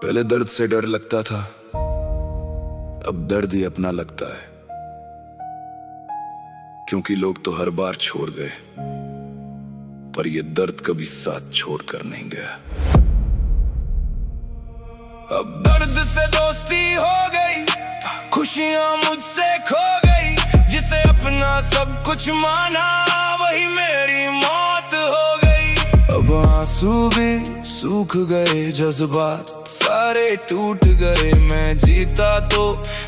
पहले दर्द से डर लगता था, अब दर्द ही अपना लगता है, क्योंकि लोग तो हर बार छोड़ गए, पर ये दर्द कभी साथ छोड़कर नहीं गया। अब दर्द से दोस्ती हो गई, खुशियां मुझसे खो गई, जिसे अपना सब कुछ माना वही मेरी मौत हो गई। अब आंसू भी सूख गए, जज्बात सारे टूट गए, मैं जीता तो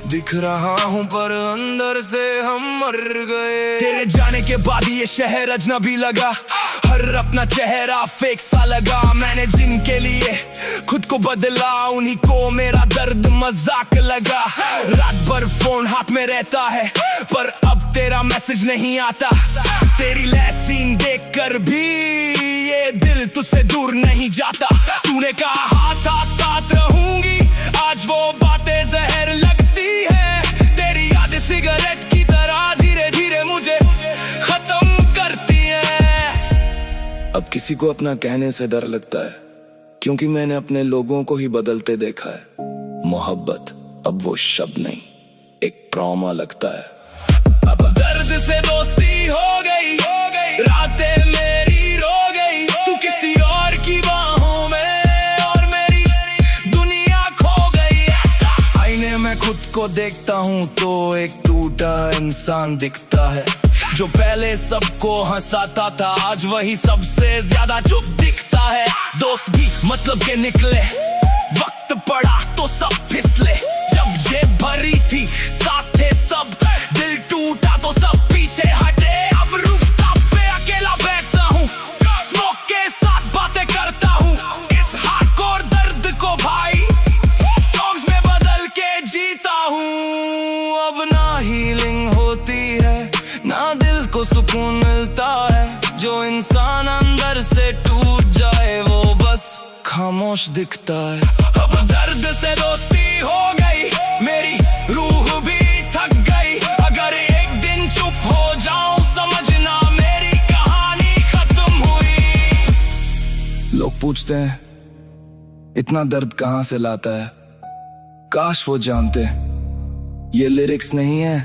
दिख रहा हूँ पर अंदर से हम मर गए। तेरे जाने के बाद ये शहर अजनबी लगा, हर अपना चेहरा फेक सा लगा। मैंने जिनके लिए खुद को बदला, उन्हीं को मेरा दर्द मजाक लगा। रात भर फोन हाथ में रहता है, पर अब तेरा मैसेज नहीं आता। तेरी लहसीन देखकर भी ये दिल तुझसे दूर नहीं जाता। तूने कहा था साथ रहूंगी, आज वो बातें जहर लगती है। तेरी यादें सिगरेट की तरह धीरे धीरे मुझे खत्म करती है। अब किसी को अपना कहने से डर लगता है, क्योंकि मैंने अपने लोगों को ही बदलते देखा है। मोहब्बत अब वो शब्द नहीं, एक ट्रॉमा लगता है। अब दर्द से दोस्ती हो गई, रातें मेरी रो गई, तू किसी और की बाहों में और मेरी दुनिया खो गई। आईने में खुद को देखता हूँ तो एक टूटा इंसान दिखता है। जो पहले सबको हंसाता था, आज वही सबसे ज्यादा चुप दिखता है। दोस्त भी मतलब के निकले, वक्त पड़ा तो सब फिसले। जब जेब भरी थी साथ थे सब, दिल टूटा तो सब पीछे हटे। अब रूफटॉप पे अकेला बैठता हूँ, स्मोक के साथ बातें करता हूँ। इस हार्डकोर दर्द को भाई सॉन्ग्स में बदल के जीता हूँ। अब ना हीलिंग होती है, ना दिल को सुकून मिलता है। जो इंसान अंदर से टूट जाए वो बस खामोश दिखता है। अब दर्द से दोस्ती हो गई, मेरी रूह भी थक गई। अगर एक दिन चुप हो जाऊं, समझना मेरी कहानी खत्म हुई। लोग पूछते हैं इतना दर्द कहां से लाता है, काश वो जानते। ये लिरिक्स नहीं है,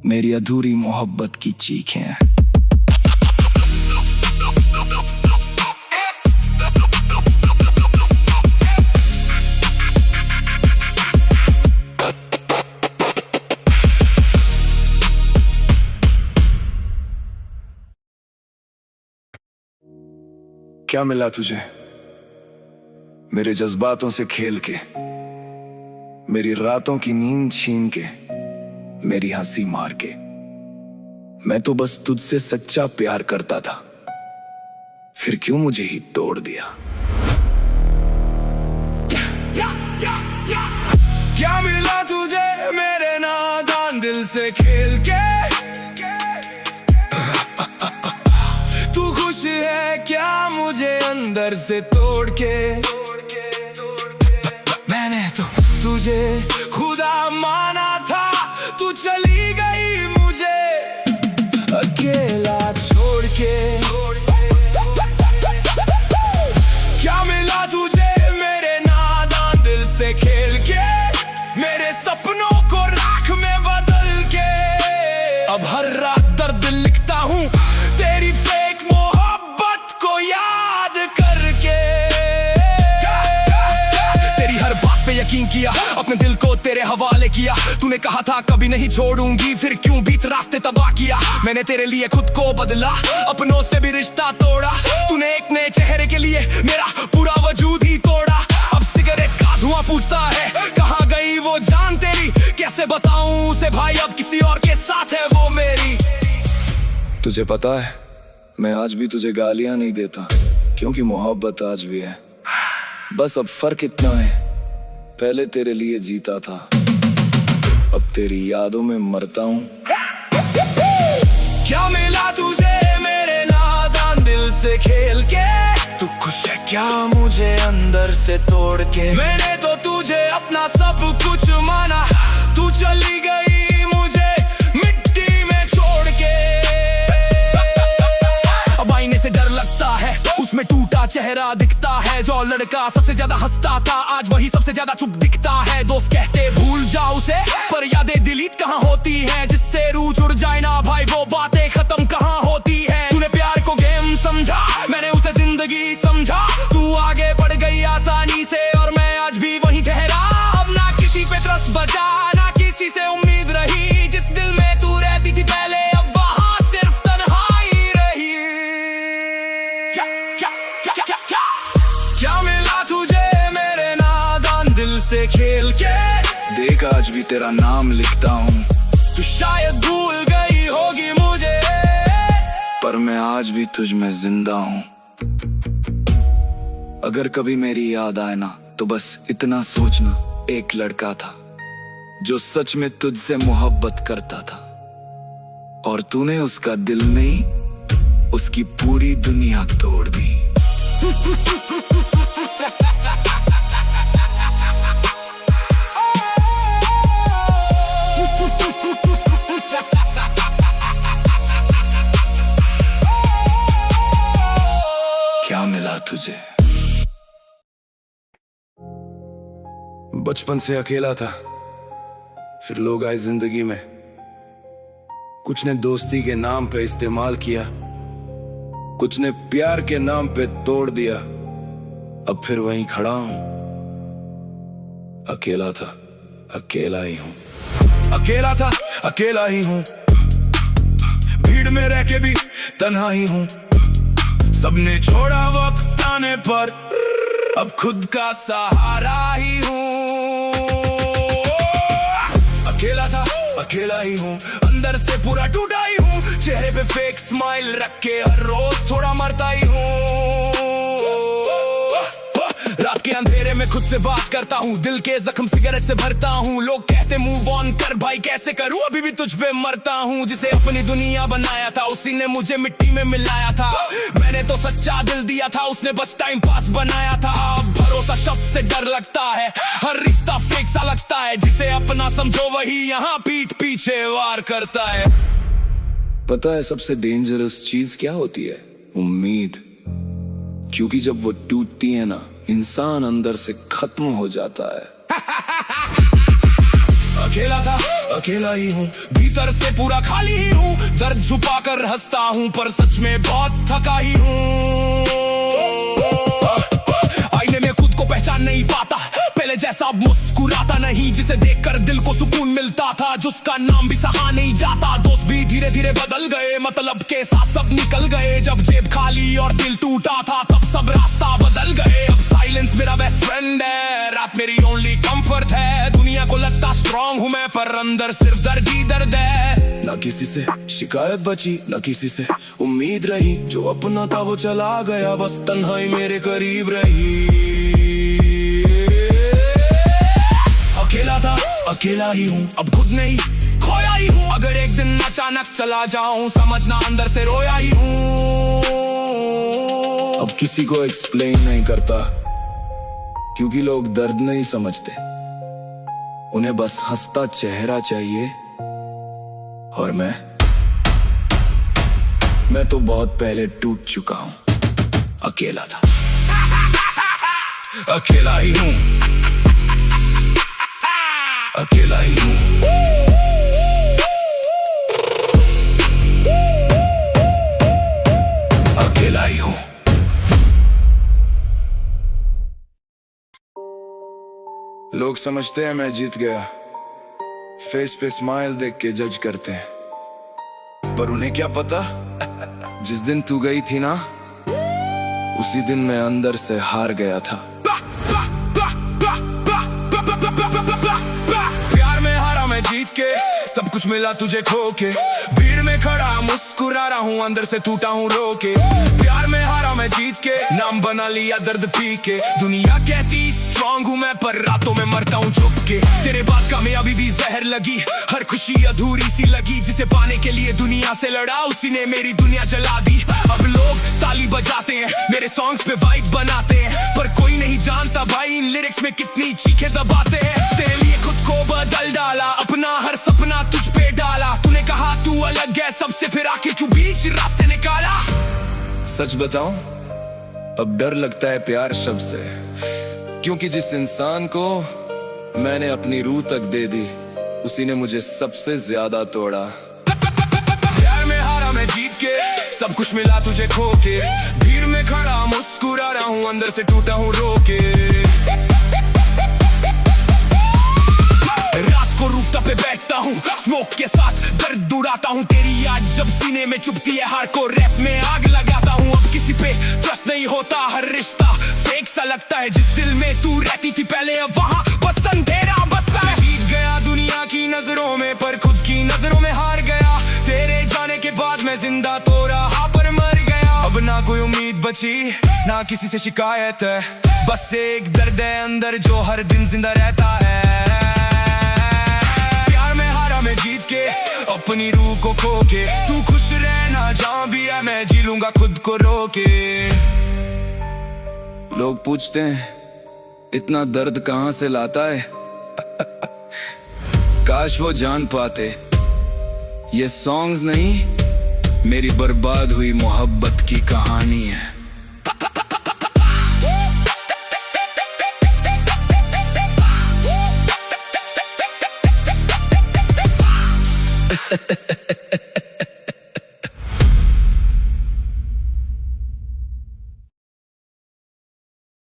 मेरी अधूरी मोहब्बत की चीखें हैं। क्या मिला तुझे मेरे जज्बातों से खेल के, मेरी रातों की नींद छीन के, मेरी हंसी मार के? मैं तो बस तुझसे सच्चा प्यार करता था, फिर क्यों मुझे ही तोड़ दिया? क्या मिला तुझे मेरे नादान दिल से खेल के? तू खुश है क्या मुझे अंदर से तोड़ के? मैंने तो तुझे खुदा माना था, तू चली गई मुझे अकेला छोड़ के। क्या मिला तुझे मेरे नादान दिल से खेल के, मेरे सपनों को राख में बदल के? अब हर रात दर्द लिखता हूँ तेरी फेक मोहब्बत को याद करके। तेरी हर बात पे यकीन किया, अपने दिल को तेरे हवाले किया। तूने कहा था कभी नहीं छोड़ूंगी, फिर क्यों बीत रास्ते तबाह किया? मैंने तेरे लिए खुद को बदला, अपनों से भी रिश्ता तोड़ा। तूने एक नए चेहरे के लिए मेरा पूरा वजूद ही तोड़ा। अब सिगरेट का धुआं पूछता है कहाँ गई वो जान तेरी? कैसे बताऊं उसे भाई अब किसी और के साथ है वो मेरी। तुझे पता है मैं आज भी तुझे गालियां नहीं देता, क्योंकि मोहब्बत आज भी है। बस अब फर्क इतना है, पहले तेरे लिए जीता था, अब तेरी यादों में मरता हूँ। क्या मिला तुझे मेरे नादान दिल से खेल के? तू खुश है क्या मुझे अंदर से तोड़ के? मैंने तो तुझे अपना सब कुछ माना, तू चली गई मुझे मिट्टी में छोड़ के। अब आईने से डर लगता है, उस में टूटा चेहरा दिखता है। जो लड़का सबसे ज्यादा हंसता था आज वही सबसे ज्यादा चुप दिखता है। दोस्त कहते भूल जाओ उसे, पर यादें डिलीट कहाँ होती हैं। जिससे रूह जुड़ जाए ना भाई वो बातें खत्म कहाँ होती है। तूने प्यार को गेम समझा, मैंने उसे जिंदगी समझा। तू आगे बढ़ गई आसानी से और मैं आज भी वहीं ठहरा। अब ना किसी पे ट्रस्ट बचा, ना किसी से उम्मीद रही। जिस दिल में तू रहती थी पहले अब वहाँ सिर्फ तन्हाई रही। क्या मिला तुझे मेरे नादान दिल से खेल के? देख आज भी तेरा नाम लिखता हूँ। तू शायद भूल गई होगी मुझे, पर मैं आज भी तुझ में जिंदा हूँ। अगर कभी मेरी याद आए ना तो बस इतना सोचना, एक लड़का था जो सच में तुझसे मोहब्बत करता था। और तूने उसका दिल नहीं, उसकी पूरी दुनिया तोड़ दी। क्या मिला तुझे? बचपन से अकेला था, फिर लोग आए जिंदगी में। कुछ ने दोस्ती के नाम पे इस्तेमाल किया, कुछ ने प्यार के नाम पे तोड़ दिया। अब फिर वहीं खड़ा हूं, अकेला था, अकेला ही हूं। अकेला था, अकेला ही हूँ। भीड़ में रह के भी तन्हा ही हूँ। सबने छोड़ा वक्त आने पर, अब खुद का सहारा ही हूँ। अकेला था, अकेला ही हूँ। अंदर से पूरा टूटा ही हूँ। चेहरे पे फेक स्माइल रख के हर रोज थोड़ा मरता ही हूँ। रात के अंधेरे में खुद से बात करता हूँ, दिल के जख्म सिगरेट से भरता हूँ। लोग कहते मूव ऑन कर भाई, कैसे करूँ अभी भी तुझ पे मरता हूँ। जिसे अपनी दुनिया बनाया था उसी ने मुझे मिट्टी में मिलाया था। मैंने तो सच्चा दिल दिया था, उसने बस टाइम पास बनाया था। अब भरोसा शब्द से डर लगता है, हर रिश्ता फेक सा लगता है। जिसे अपना समझो वही यहाँ पीठ पीछे वार करता है। पता है सबसे डेंजरस चीज क्या होती है? उम्मीद। क्योंकि जब वो टूटती है ना, इंसान अंदर से खत्म हो जाता है। अकेला था, अकेला ही हूँ। भीतर से पूरा खाली ही हूँ। दर्द छुपा कर हंसता हूँ, पर सच में बहुत थका ही हूँ। आईने में खुद को पहचान नहीं पाता, पहले जैसा मुस्कुराता नहीं। जिसे देखकर दिल को सुकून मिलता था, जिसका नाम भी सहा नहीं जाता। दोस्त भी धीरे धीरे बदल गए, मतलब के साथ सब निकल गए। जब जेब खाली और दिल टूटा था, तब सब रास्ता बदल गए। अब साइलेंस मेरा बेस्ट फ्रेंड है, रात मेरी ओनली कंफर्ट है। दुनिया को लगता स्ट्रांग हूँ मैं, पर अंदर सिर्फ दर्द ही दर्द है। ना किसी से शिकायत बची, ना किसी से उम्मीद रही। जो अपना था वो चला गया, बस तन्हाई मेरे करीब रही। अकेला था, अकेला ही हूँ। अब खुद नहीं खोया ही हूँ। अगर एक दिन अचानक चला जाऊं, समझना अंदर से रोया ही हूँ। अब किसी को एक्सप्लेन नहीं करता, क्योंकि लोग दर्द नहीं समझते। उन्हें बस हंसता चेहरा चाहिए। और मैं तो बहुत पहले टूट चुका हूं। अकेला था, अकेला ही हूँ। अकेला ही हूँ। अकेला ही हूँ। लोग समझते हैं मैं जीत गया, फेस पे स्माइल देख के जज करते हैं। पर उन्हें क्या पता, जिस दिन तू गई थी ना, उसी दिन मैं अंदर से हार गया था। प्यार में हारा मैं जीत के, सब कुछ मिला तुझे खो के। भीड़ में खड़ा मुस्कुरा रहा हूँ, अंदर से टूटा हूँ रो के। प्यार में हारा मैं जीत के, नाम बना लिया दर्द पी के। दुनिया कहती स्ट्रांग हूँ मैं, पर रातों में मरता हूँ चुप के। तेरे बाद कामयाबी भी जहर लगी, हर खुशी अधूरी सी लगी। जिसे पाने के लिए दुनिया से लड़ा, उसी ने मेरी दुनिया जला दी। अब लोग ताली बजाते हैं, मेरे सॉन्ग्स पे वाइब बनाते हैं, पर कोई नहीं जानता भाई इन लिरिक्स में कितनी चीखें दबाते हैं। तेरे लिए खुद को बदल डाला, अपना हर सपना तुझ पे डाला। तूने कहा तू अलग है सबसे, फिर आके क्यों बीच रास्ते निकाला? सच बताऊं, अब डर लगता है प्यार शब्द से, क्योंकि जिस इंसान को मैंने अपनी रूह तक दे दी, उसी ने मुझे सबसे ज्यादा तोड़ा। प्यार में हारा मैं जीत के, सब कुछ मिला तुझे खो के, भीड़ में खड़ा मुस्कुरा रहा हूँ, अंदर से टूटा हूँ रो के। रात को रूफटॉप पे बैठता हूँ, स्मोक के साथ दर्द उड़ाता हूँ, तेरी याद जब सीने में चुभती है, हार को रैप में आग लगाता हूँ। अब किसी पे ट्रस्ट नहीं होता, हर रिश्ता फेक सा लगता है। जिस दिल में तू रहती थी पहले, अब वहाँ बस अंधेरा बसता है। जीत गया दुनिया की नजरों में, पर खुद की नजरों में हार गया। तेरे जाने के बाद मैं जिंदा तो रहा पर मर गया। अब ना कोई उम्मीद बची, ना किसी से शिकायत है, बस एक दर्द है अंदर जो हर दिन जिंदा रहता है। प्यार में हारा मैं जीत के, अपनी रूह को खो के, तू खुश रहना जहाँ भी है, मैं जी लूंगा खुद को रोके। लोग पूछते हैं इतना दर्द कहाँ से लाता है। काश वो जान पाते, ये सॉन्ग्स नहीं, मेरी बर्बाद हुई मोहब्बत की कहानी है।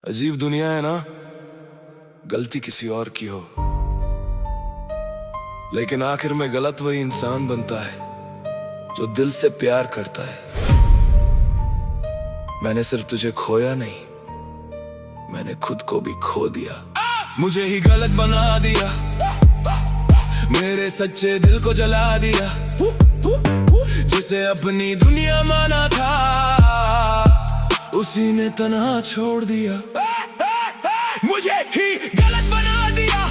अजीब दुनिया है ना, गलती किसी और की हो, लेकिन आखिर में गलत वही इंसान बनता है जो दिल से प्यार करता है। मैंने सिर्फ तुझे खोया नहीं, मैंने खुद को भी खो दिया। मुझे ही गलत बना दिया, मेरे सच्चे दिल को जला दिया। जिसे अपनी दुनिया माना था, उसी ने तन्हा छोड़ दिया। मुझे ही गलत बना दिया,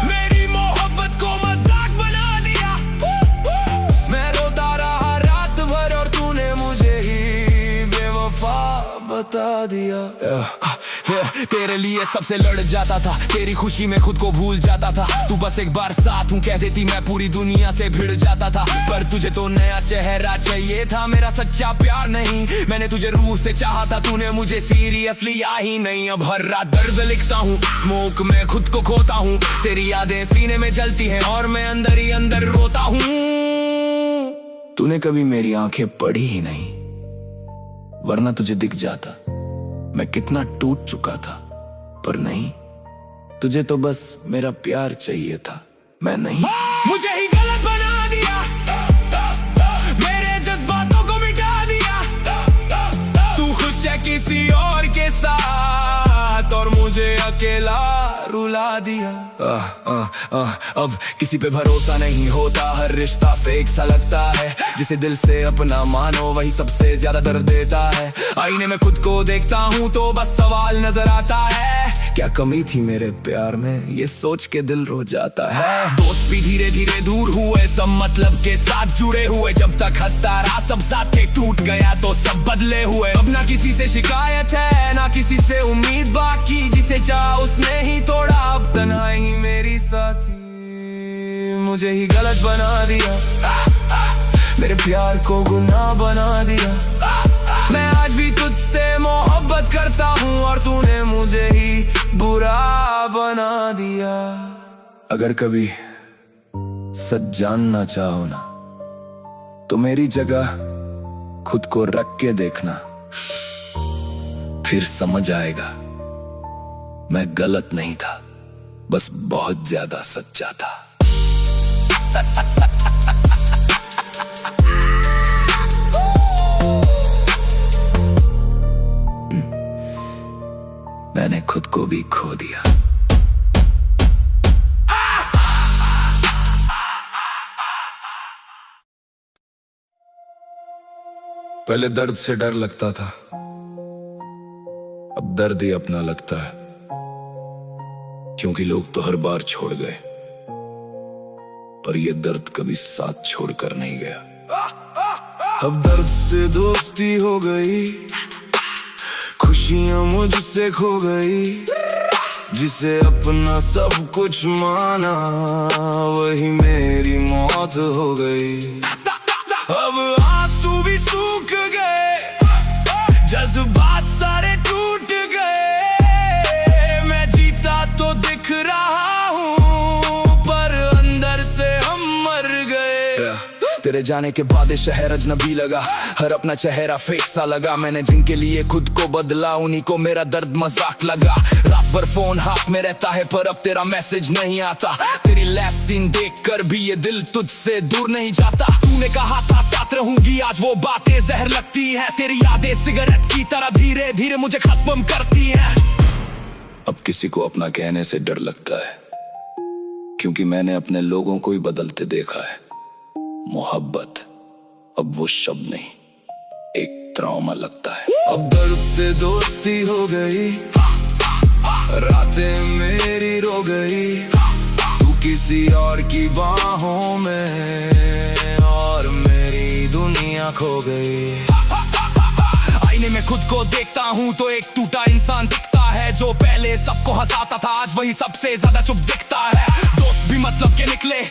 मेरी मोहब्बत को मजाक बना दिया। मैं रोता रहा रात भर और तूने मुझे ही बेवफा बता दिया। तेरे लिए सबसे लड़ जाता था, तेरी खुशी में खुद को भूल जाता था। तू बस एक बार साथ हूँ कह देती, मैं पूरी दुनिया से भिड़ जाता था। पर तुझे तो नया चेहरा चाहिए था, मेरा सच्चा प्यार नहीं। मैंने तुझे रूह से चाहा था, तूने मुझे सीरियस लिया ही नहीं। अब हर रात दर्द लिखता हूँ, स्मोक में खुद को खोता हूँ। तेरी यादें सीने में जलती हैं और मैं अंदर ही अंदर रोता हूँ। तूने कभी मेरी आंखें पढ़ी ही नहीं, वरना तुझे दिख जाता मैं कितना टूट चुका था। पर नहीं, तुझे तो बस मेरा प्यार चाहिए था, मैं नहीं। मुझे ही गलत बना दिया, मेरे जज्बातों को मिटा दिया। तू खुश है किसी और के साथ और मुझे अकेला रुला दिया। अब किसी पे भरोसा नहीं होता, हर रिश्ता फेक सा लगता है। जिसे दिल से अपना मानो वही सबसे ज्यादा दर्द देता है। आईने में खुद को देखता हूँ तो बस सवाल नजर आता है, क्या कमी थी मेरे प्यार में, ये सोच के दिल रो जाता है। दोस्त भी धीरे धीरे दूर हुए, सब मतलब के साथ जुड़े हुए। जब तक हंसता रहा सब साथ के, टूट गया तो सब बदले हुए। अब ना किसी से शिकायत है, ना किसी से उम्मीद बाकी। जिसे चाहा उसने ही तोड़ा, अब तन्हाई ही मेरी साथी। मुझे ही गलत बना दिया, मेरे प्यार को गुनाह बना दिया। मैं आज भी तुझसे मोहब्बत करता हूँ और तूने मुझे ही बुरा बना दिया। अगर कभी सच जानना चाहो ना, तो मेरी जगह खुद को रख के देखना, फिर समझ आएगा मैं गलत नहीं था, बस बहुत ज्यादा सच्चा था। मैंने खुद को भी खो दिया। पहले दर्द से डर लगता था, अब दर्द ही अपना लगता है। क्योंकि लोग तो हर बार छोड़ गए, पर ये दर्द कभी साथ छोड़कर नहीं गया। अब दर्द से दोस्ती हो गई, खुशियां मुझसे खो गई। जिसे अपना सब कुछ माना, वही मेरी मौत हो गई। अब आंसू भी सूख गए, जज्बात सारे तेरे जाने के बाद ये शहर अजनबी लगा, हर अपना चेहरा फेक सा लगा। मैंने जिनके लिए खुद को बदला उन्हीं को मेरा दर्द मजाक लगा। रात भर फोन हाथ में रहता है पर अब तेरा मैसेज नहीं आता। तेरी लैप सीन देख कर भी ये दिल तुझसे दूर नहीं जाता। तूने कहा था साथ रहूंगी, आज वो बातें जहर लगती है। तेरी यादें सिगरेट की तरह धीरे धीरे मुझे खत्म करती है। अब किसी को अपना कहने से डर लगता है, क्योंकि मैंने अपने लोगों को ही बदलते देखा है। मोहब्बत अब वो शब्द नहीं, एक ट्रॉमा लगता है। अब दर्द से दोस्ती हो गई, रातें मेरी रो गई। तू किसी और की बाहों में और मेरी दुनिया खो गई। आईने में खुद को देखता हूँ तो एक टूटा इंसान दिखता है। जो पहले सबको हंसाता था आज वही सबसे ज्यादा चुप दिखता है। दोस्त भी मतलब के निकले,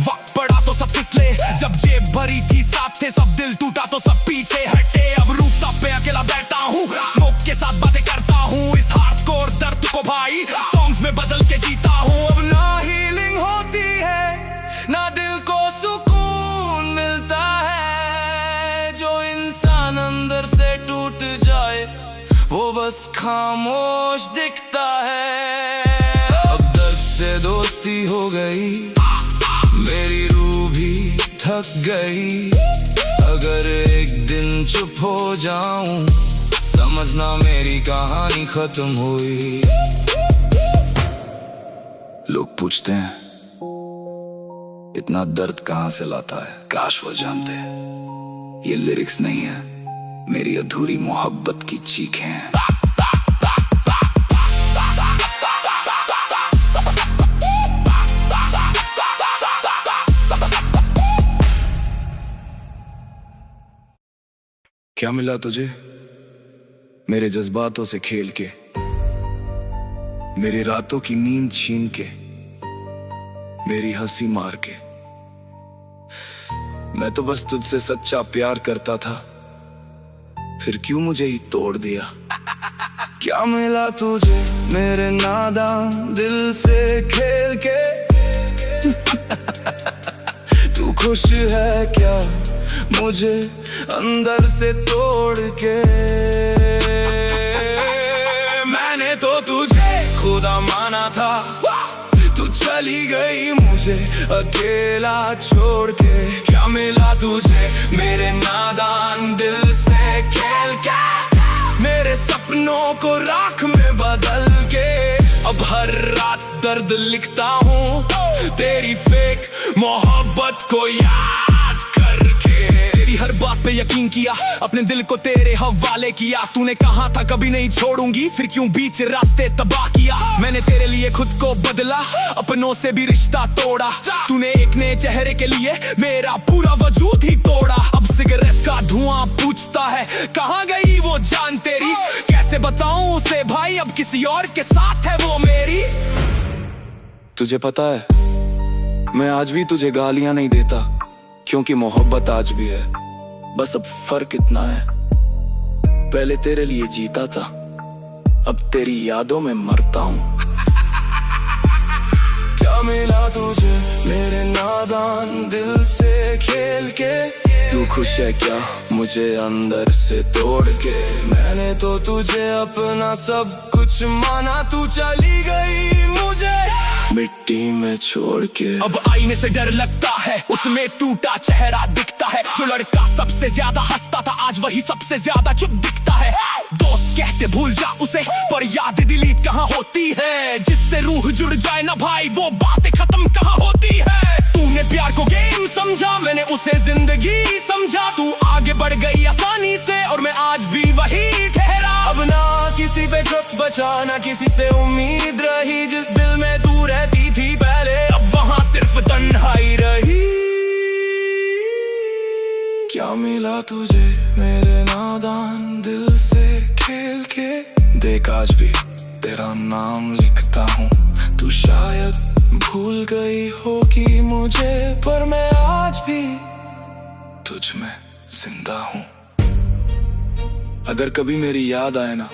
वक्त पड़ा तो सब फिसले। जब जेब भरी थी साथ थे सब, दिल टूटा तो सब पीछे हटे। अब रूफटॉप पे अकेला बैठता हूँ, स्मोक के साथ बातें करता हूँ। इस हार्डकोर दर्द को भाई सॉन्ग्स में बदल के जीता हूँ। अब ना हीलिंग होती है ना दिल को सुकून मिलता है। जो इंसान अंदर से टूट जाए वो बस खामोश दिखता है। अब दर्द से दोस्ती हो गई, मेरी रूह भी थक गई। अगर एक दिन चुप हो जाऊं समझना मेरी कहानी खत्म हुई। लोग पूछते हैं इतना दर्द कहां से लाता है, काश वो जानते। ये लिरिक्स नहीं है, मेरी अधूरी मोहब्बत की चीखें हैं। क्या मिला तुझे मेरे जज्बातों से खेल के, मेरी रातों की नींद छीन के, मेरी हंसी मार के। मैं तो बस तुझसे सच्चा प्यार करता था, फिर क्यों मुझे ही तोड़ दिया। क्या मिला तुझे मेरे नादान दिल से खेल के। तू खुश है क्या मुझे अंदर से तोड़ के। मैंने तो तुझे खुदा माना था, तू चली गई मुझे अकेला छोड़ के। क्या मिला तुझे मेरे नादान दिल से खेल के, मेरे सपनों को राख में बदल के। अब हर रात दर्द लिखता हूँ तेरी फेक मोहब्बत को याद करके। तेरी हर बात पे यकीन किया, अपने दिल को तेरे हवाले किया। तूने कहा था कभी नहीं छोड़ूंगी, फिर क्यों बीच रास्ते तबाह किया। मैंने तेरे लिए खुद को बदला, अपनों से भी रिश्ता तोड़ा। तूने एक नए चेहरे के लिए मेरा पूरा वजूद ही तोड़ा। अब सिगरेट का धुआं पूछता है कहाँ गई वो जान तेरी। कैसे बताऊं उसे भाई अब किसी और के साथ है वो मेरी। तुझे पता है मैं आज भी तुझे गालियां नहीं देता, क्योंकि मोहब्बत आज भी है। बस अब फर्क इतना है, पहले तेरे लिए जीता था, अब तेरी यादों में मरता हूँ। क्या मिला तुझे मेरे नादान दिल से खेल के। तू खुश है क्या मुझे अंदर से तोड़ के। मैंने तो तुझे अपना सब कुछ माना, तू चली गई मुझे मिट्टी में छोड़ के। अब आईने से डर लगता है, उसमें टूटा चेहरा दिखता है। जो लड़का सबसे ज्यादा हंसता था आज वही सबसे ज्यादा चुप दिखता है। दोस्त कहते भूल जा उसे, पर याद डिलीट कहाँ होती है। जिससे रूह जुड़ जाए ना भाई वो बातें खत्म कहाँ होती है। तूने प्यार को गेम समझा, मैंने उसे जिंदगी समझा। तू आगे बढ़ गई आसानी से और मैं आज भी वही ठहरा। अब ना किसी पे ट्रस्ट बचा ना किसी से उम्मीद रही। जिस दिल में तू रहती थी पहले अब वहाँ सिर्फ तन्हाई रही। क्या मिला तुझे मेरे नादान दिल से खेल के। देख आज भी तेरा नाम लिखता हूँ, तू शायद भूल गई होगी मुझे, पर मैं आज भी तुझ में जिंदा हूँ। अगर कभी मेरी याद आए ना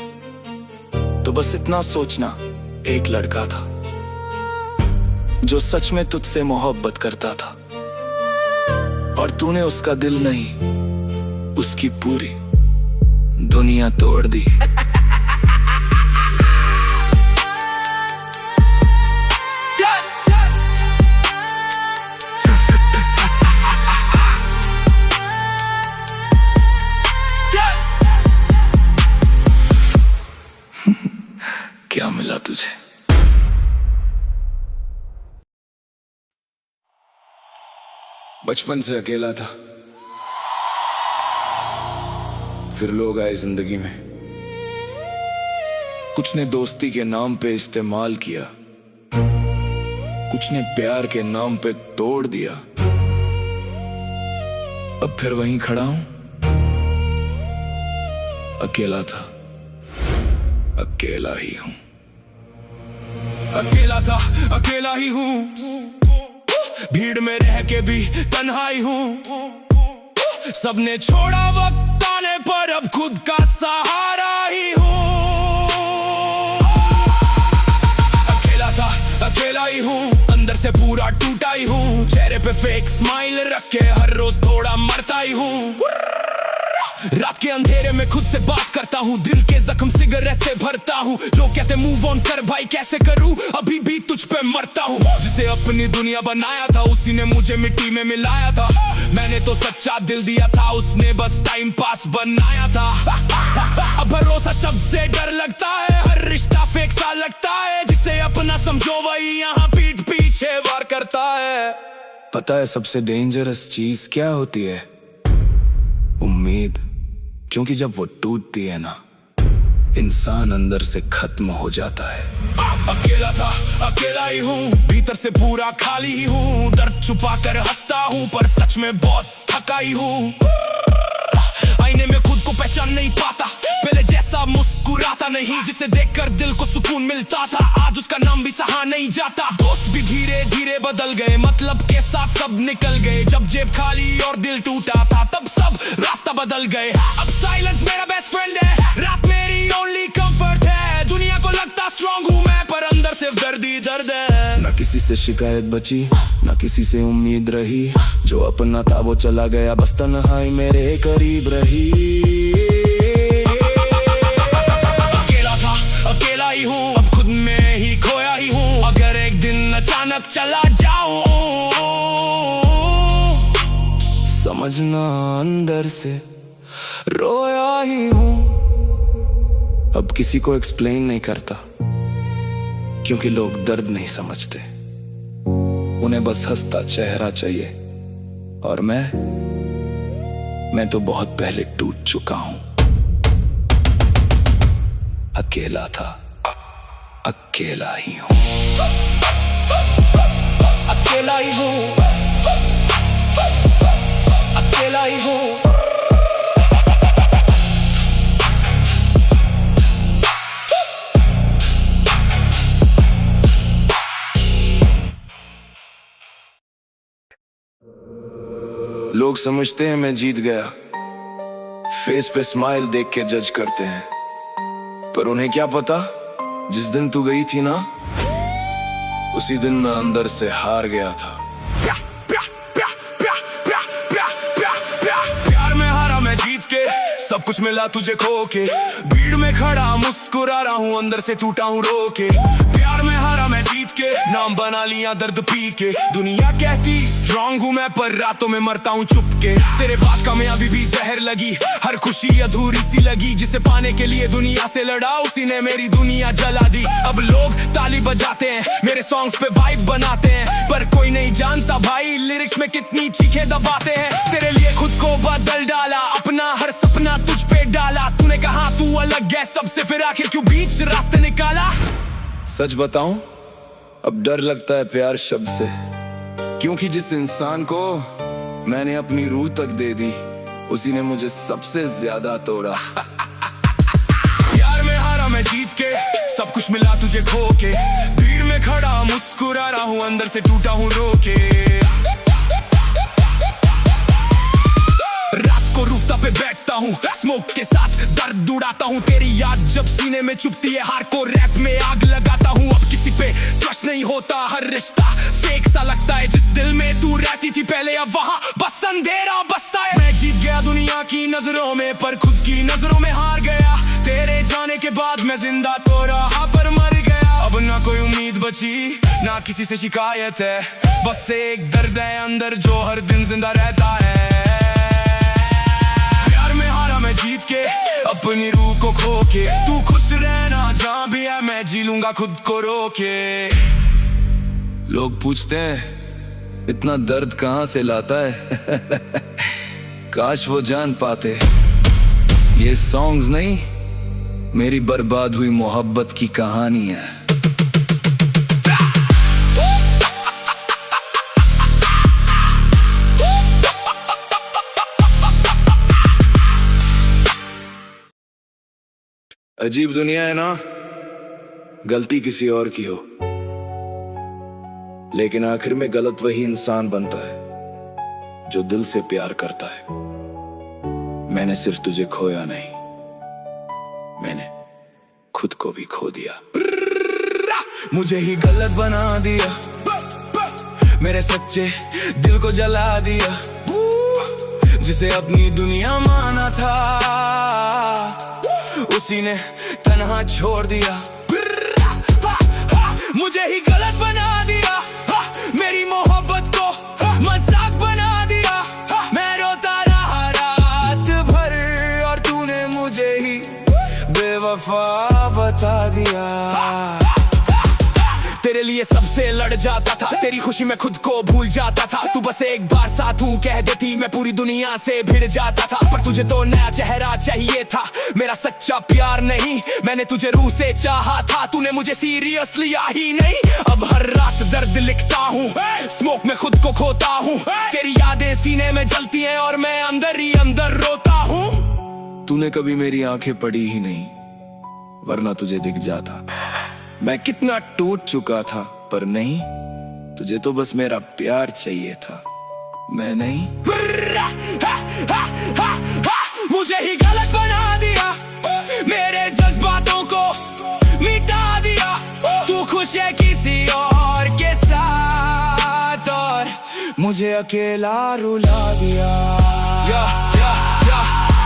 तो बस इतना सोचना, एक लड़का था जो सच में तुझसे मोहब्बत करता था और तूने उसका दिल नहीं, उसकी पूरी दुनिया तोड़ दी। क्या मिला तुझे? बचपन से अकेला था, फिर लोग आए जिंदगी में। कुछ ने दोस्ती के नाम पे इस्तेमाल किया, कुछ ने प्यार के नाम पे तोड़ दिया। अब फिर वहीं खड़ा हूं, अकेला था, अकेला ही हूं। अकेला था, अकेला ही हूँ, भीड़ में रह के भी तन्हाई हूँ। सबने छोड़ा वक्त आने पर, अब खुद का सहारा ही हूँ। अकेला था, अकेला ही हूँ, अंदर से पूरा टूटा ही हूँ। चेहरे पे फेक स्माइल रख के हर रोज थोड़ा मरता ही हूँ। रात के अंधेरे में खुद से बात करता हूँ, दिल के जख्म सिगरेट से भरता हूँ। लोग कहते मूव ऑन कर भाई, कैसे करूँ, अभी भी तुझ पे मरता हूँ। जिसे अपनी दुनिया बनाया था, उसी ने मुझे मिट्टी में मिलाया था। मैंने तो सच्चा दिल दिया था, उसने बस टाइम पास बनाया था। अब भरोसा शब्द से डर लगता है, हर रिश्ता फेक सा लगता है। जिसे अपना समझो वही यहाँ पीठ पीछे वार करता है। पता है सबसे डेंजरस चीज क्या होती है? उम्मीद। क्योंकि जब वो टूटती है ना, इंसान अंदर से खत्म हो जाता है। अकेला था, अकेला ही हूँ, भीतर से पूरा खाली ही हूँ। दर्द छुपा कर हंसता हूँ, पर सच में बहुत थका ही हूँ। आईने में खुद को पहचान नहीं पाता, पहले जैसा मुस्कुराता नहीं। जिसे देखकर दिल को सुकून मिलता था, आज उसका नाम भी सहा नहीं जाता। दोस्त भी धीरे धीरे बदल गए, मतलब के साथ सब निकल गए। जब जेब खाली और दिल टूटा था, तब सब रास्ता बदल गए। अब साइलेंस मेरा बेस्ट फ्रेंड है, रात मेरी ओनली कंफर्ट है। दुनिया को लगता स्ट्रांग हूँ मैं, पर अंदर सिर्फ दर्द ही दर्द है। ना किसी से शिकायत बची, ना किसी से उम्मीद रही। जो अपना था वो चला गया, बस तन्हाई मेरे करीब रही। अकेला था, अकेला ही हूँ, अब खुद में ही खोया ही हूँ। अगर एक दिन अचानक चला जाऊं, समझना अंदर से रोया ही हूँ। अब किसी को एक्सप्लेन नहीं करता, क्योंकि लोग दर्द नहीं समझते। उन्हें बस हंसता चेहरा चाहिए, और मैं तो बहुत पहले टूट चुका हूं। अकेला था, अकेला ही हूं, अकेला ही हूँ, अकेला ही हूँ। लोग समझते हैं मैं जीत गया, फेस पे स्माइल देख के जज करते हैं। पर उन्हें क्या पता, जिस दिन तू गई थी ना, उसी दिन मैं अंदर से हार गया था। प्यार में हारा मैं जीत के, सब कुछ मिला तुझे खो के। भीड़ में खड़ा मुस्कुरा रहा हूँ, अंदर से टूटा हूँ रो के। प्यार में हारा मैं जीत के, नाम बना लिया दर्द पी के। दुनिया कहती स्ट्रांग हूँ मैं, पर रातों में मरता हूँ चुप के। तेरे बाद कामयाबी भी जहर लगी, हर खुशी अधूरी सी लगी। जिसे पाने के लिए दुनिया से लड़ा, उसी ने मेरी दुनिया जला दी। अब लोग ताली बजाते हैं, मेरे सॉन्ग्स पे वाइब बनाते हैं, पर कोई नहीं जानता भाई लिरिक्स में कितनी चीखें दबाते हैं। तेरे लिए खुद को बदल डाला, अपना हर सपना तुझ पे डाला। तूने कहा तू अलग है सबसे, फिर आखिर क्यों बीच रास्ते निकाला? सच बताऊं, अब डर लगता है प्यार शब्द से, क्योंकि जिस इंसान को मैंने अपनी रूह तक दे दी, उसी ने मुझे सबसे ज्यादा तोड़ा। प्यार में हारा मैं जीत के, सब कुछ मिला तुझे खो के। भीड़ में खड़ा मुस्कुरा रहा हूँ, अंदर से टूटा हूँ रो के। रात को रूफटॉप पे बैठता हूँ, स्मोक के साथ दर्द उड़ाता हूँ। तेरी याद जब सीने में चुभती है, हार को रैप में आग लगाता हूँ। अब किसी पे ट्रस्ट नहीं होता होता हर रिश्ता फेक सा लगता है। जिस दिल में तू रहती थी पहले अब वहाँ बस अंधेरा बसता है। मैं जीत गया दुनिया की नजरों में पर खुद की नजरों में हार गया। तेरे जाने के बाद मैं जिंदा तो रहा पर मर गया। अब ना कोई उम्मीद बची ना किसी से शिकायत है, बस एक दर्द है अंदर जो हर दिन जिंदा रहता है। प्यार में हारा मैं जीत के अपनी रूह को खो के, तू खुश रहना जहाँ भी है मैं जी लूंगा खुद को रोके। लोग पूछते हैं इतना दर्द कहाँ से लाता है काश वो जान पाते। ये सॉन्ग्स नहीं मेरी बर्बाद हुई मोहब्बत की कहानी है। अजीब दुनिया है ना, गलती किसी और की हो लेकिन आखिर में गलत वही इंसान बनता है जो दिल से प्यार करता है। मैंने सिर्फ तुझे खोया नहीं, मैंने खुद को भी खो दिया। मुझे ही गलत बना दिया, मेरे सच्चे दिल को जला दिया। जिसे अपनी दुनिया माना था उसी ने तन्हा छोड़ दिया। मुझे ही गलत बना दिया, मेरी मोहब्बत को मजाक बना दिया। मैं रोता रहा रात भर और तूने मुझे ही बेवफा बता दिया। तेरे लिए सबसे लड़ जाता था, तेरी खुशी में खुद को भूल जाता था। तू बस एक बार साथ हूँ कह देती मैं पूरी दुनिया से भिड़ जाता था। पर तुझे तो नया चेहरा चाहिए था, मेरा सच्चा प्यार नहीं। मैंने तुझे रूह से चाहा था, तूने मुझे सीरियस लिया ही नहीं। अब हर रात दर्द लिखता हूँ, स्मोक में खुद को खोता हूँ। तेरी यादें सीने में जलती हैं और मैं अंदर ही अंदर रोता हूँ। तूने कभी मेरी आंखें पढ़ी ही नहीं वरना तुझे दिख जाता मैं कितना टूट चुका था। पर नहीं, तुझे तो बस मेरा प्यार चाहिए था, मैं नहीं। मुझे ही गलत बना दिया, मेरे जज्बातों को मिटा दिया। तू खुश है किसी और के साथ और मुझे अकेला रुला दिया।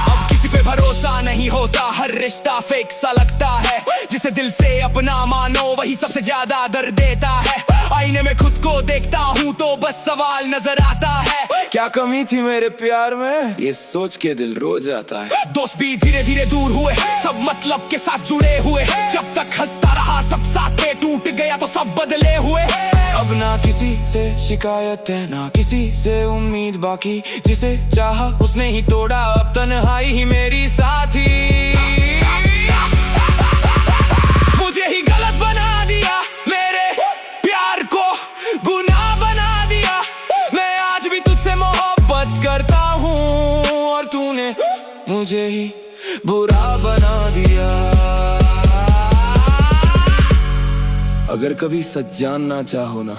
अब किसी पे भरोसा नहीं होता, हर रिश्ता फेक सा लगता है। जिसे दिल से अपना मानो वही सबसे ज्यादा दर्द देता है। आईने में खुद को देखता हूँ तो बस सवाल नजर आता है, क्या कमी थी मेरे प्यार में, ये सोच के दिल रो जाता है। दोस्त भी धीरे धीरे दूर हुए, सब मतलब के साथ जुड़े हुए। जब तक हंसता रहा सब साथ में, टूट गया तो सब बदले हुए। अब ना किसी से शिकायत है ना किसी से उम्मीद बाकी। जिसे चाहा उसने ही तोड़ा, अब तन्हाई ही मेरी साथी। मुझे ही गलत बना दिया, मेरे प्यार को गुनाह बना दिया। मैं आज भी तुझसे मोहब्बत करता हूँ और तूने मुझे ही बुरा बना दिया। अगर कभी सच जानना चाहो ना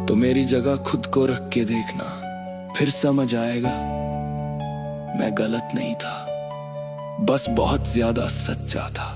तो मेरी जगह खुद को रख के देखना, फिर समझ आएगा मैं गलत नहीं था, बस बहुत ज्यादा सच्चा था।